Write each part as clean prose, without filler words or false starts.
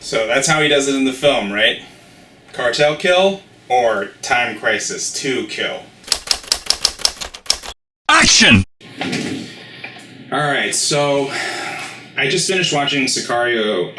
So that's how he does it in the film, right? Cartel kill or Time Crisis 2 kill? Action! Alright, so I just finished watching Sicario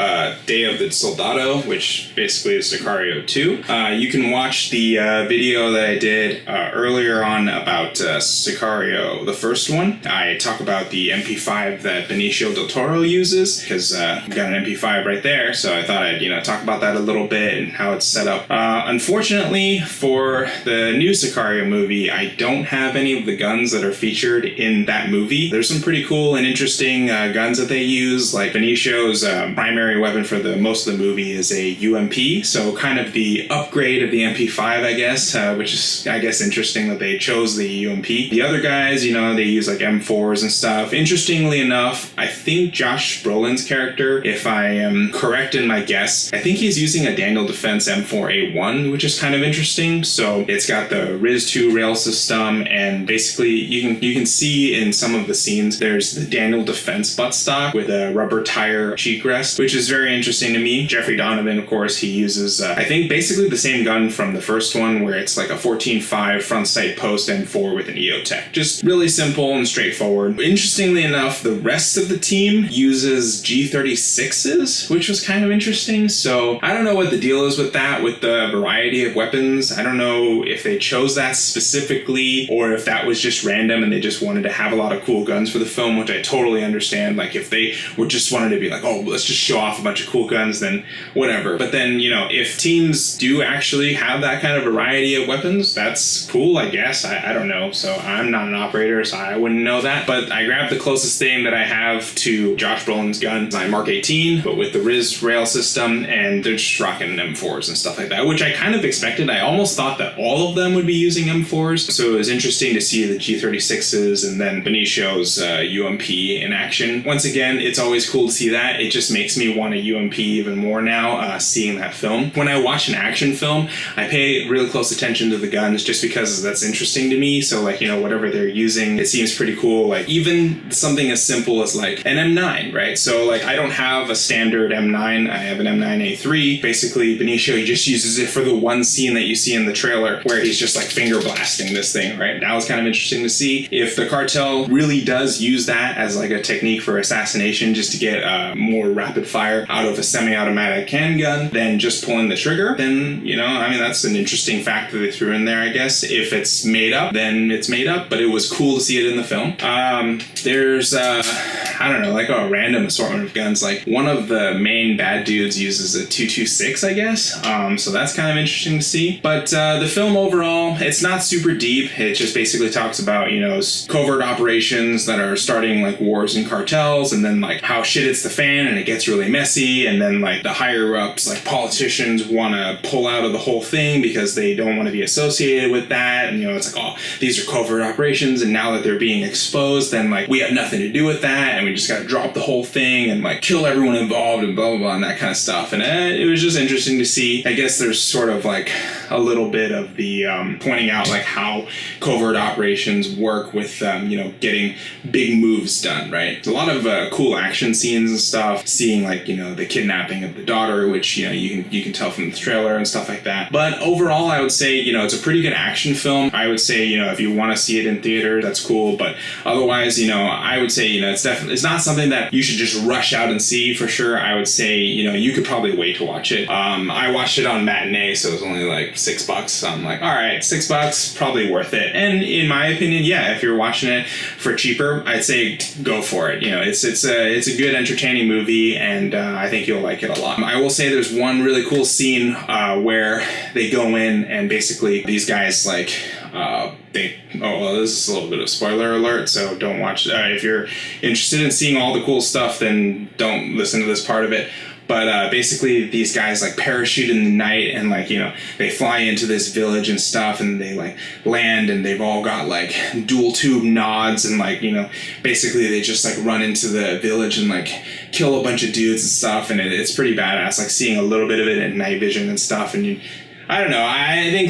Day of the Soldado, which basically is Sicario 2. You can watch the video that I did earlier on about Sicario, the first one. I talk about the MP5 that Benicio del Toro uses, because I've got an MP5 right there, so I thought I'd talk about that a little bit and how it's set up. Unfortunately, for the new Sicario movie, I don't have any of the guns that are featured in that movie. There's some pretty cool and interesting guns that they use. Like Benicio's primary weapon for most of the movie is a UMP, so kind of the upgrade of the MP5, I guess, which is, I guess, interesting that they chose the UMP. The other guys, they use like M4s and stuff. Interestingly enough, I think Josh Brolin's character, if I am correct in my guess, I think he's using a Daniel Defense M4A1, which is kind of interesting. So it's got the RIS-2 rail system, and basically you can see in some of the scenes there's the Daniel Defense buttstock with a rubber tire cheek rest, which is very interesting to me. Jeffrey Donovan, of course, he uses, I think, basically the same gun from the first one, where it's like a 14.5 front sight post M4 with an EOTech. Just really simple and straightforward. Interestingly enough, the rest of the team uses G36s, which was kind of interesting. So I don't know what the deal is with that, with the variety of weapons. I don't know if they chose that specifically or if that was just random and they just wanted to have a lot of cool guns for the film, which I totally understand. Like, if they were just wanted to be like, oh, let's just show off a bunch of cool guns, then whatever. But then, if teams do actually have that kind of variety of weapons, that's cool, I guess. I don't know. So I'm not an operator, so I wouldn't know that. But I grabbed the closest thing that I have to Josh Brolin's gun, my Mark 18, but with the RIS rail system, and they're just rocking M4s and stuff like that, which I kind of expected. I almost thought that all of them would be using M4s, so it was interesting to see the G36s and then Benicio's UMP in action. Once again, it's always cool to see that. It just makes me want a UMP even more now, seeing that film. When I watch an action film, I pay really close attention to the guns just because that's interesting to me. So, whatever they're using, it seems pretty cool. Like, even something as simple as, like, an M9, right? So, I don't have a standard M9. I have an M9A3. Basically, Benicio, he just uses it for the one scene that you see in the trailer where he's just, finger blasting this thing, right? That was kind of interesting to see. If the cartel really does use that as, a technique for assassination, just to get more rapid fire out of a semi-automatic handgun than just pulling the trigger, then, that's an interesting fact that they threw in there, I guess. If it's made up, then it's made up, but it was cool to see it in the film. There's, a random assortment of guns. Like, one of the main bad dudes uses a 226, I guess, so that's kind of interesting to see. But the film overall, it's not super deep. It just basically talks about, covert operations that are starting, wars and cartels, and then, how shit hits the fan and it gets really messy, and then, the higher-ups, politicians want to pull out of the whole thing because they don't want to be associated with that, and, it's these are covert operations, and now that they're being exposed, then, we have nothing to do with that, and we just gotta drop the whole thing and, kill everyone involved and blah, blah, blah, and that kind of stuff. And it was just interesting to see. I guess there's sort of, a little bit of the pointing out, how covert operations work with, getting big moves done, right? It's a lot of cool action scenes and stuff, seeing, the kidnapping of the daughter, which, you can tell from the trailer and stuff like that. But overall, I would say, it's a pretty good action film. I would say, if you want to see it in theater, that's cool. But otherwise, I would say, it's not something that you should just rush out and see for sure. I would say, you could probably wait to watch it. I watched it on matinee, so it was only $6. So I'm all right, $6, probably worth it. And in my opinion, yeah, if you're watching it for cheaper, I'd say go for it. It's a good, entertaining movie, and I think you'll like it a lot. I will say there's one really cool scene where they go in and basically these guys this is a little bit of spoiler alert, so don't watch. If you're interested in seeing all the cool stuff, then don't listen to this part of it. But basically, these guys parachute in the night, and they fly into this village and stuff, and they land, and they've all got dual tube nods, and basically they just run into the village and kill a bunch of dudes and stuff, and it's pretty badass. Seeing a little bit of it at night vision and stuff, and I don't know. I think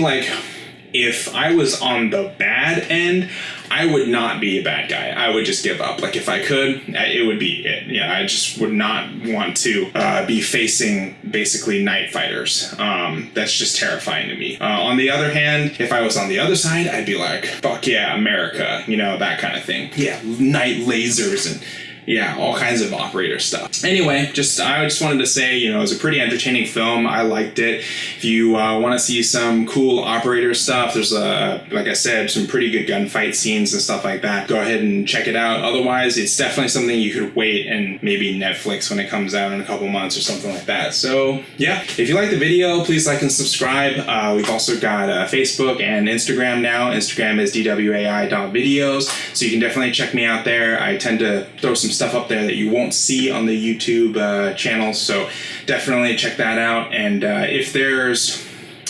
if I was on the bad end, I would not be a bad guy. I would just give up. Like, if I could, it would be it. Yeah, I just would not want to be facing basically night fighters. That's just terrifying to me. On the other hand, if I was on the other side, I'd be like, fuck yeah, America, you know, that kind of thing. Yeah, night lasers and yeah, all kinds of operator stuff. Anyway, I just wanted to say, you know, it was a pretty entertaining film. I liked it. If you want to see some cool operator stuff, there's like I said, some pretty good gunfight scenes and stuff like that. Go ahead and check it out. Otherwise, it's definitely something you could wait and maybe Netflix when it comes out in a couple months or something like that. So yeah, if you like the video, please like and subscribe. We've also got Facebook and Instagram now. Instagram is dwai.videos, so you can definitely check me out there. I tend to throw some stuff up there that you won't see on the YouTube channel, so definitely check that out. And if there's,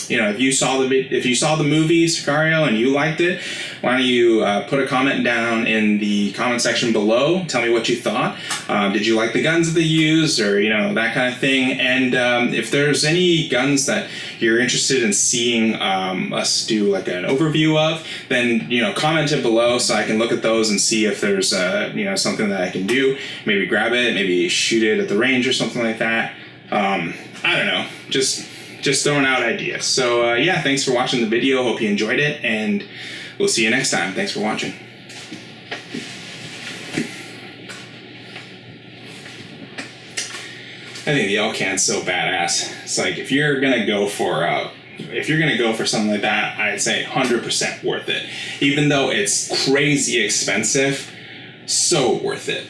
you know, if you saw the movie Sicario and you liked it, why don't you put a comment down in the comment section below? Tell me what you thought. Did you like the guns that they used, or, you know, that kind of thing? And if there's any guns that you're interested in seeing us do like an overview of, then, you know, comment it below so I can look at those and see if there's you know, something that I can do. Maybe grab it, maybe shoot it at the range or something like that. I don't know. Just throwing out ideas. So yeah, thanks for watching the video. Hope you enjoyed it, and we'll see you next time. Thanks for watching. I think the L-Can's so badass. It's like, if you're gonna go for something like that, I'd say 100% worth it. Even though it's crazy expensive, so worth it.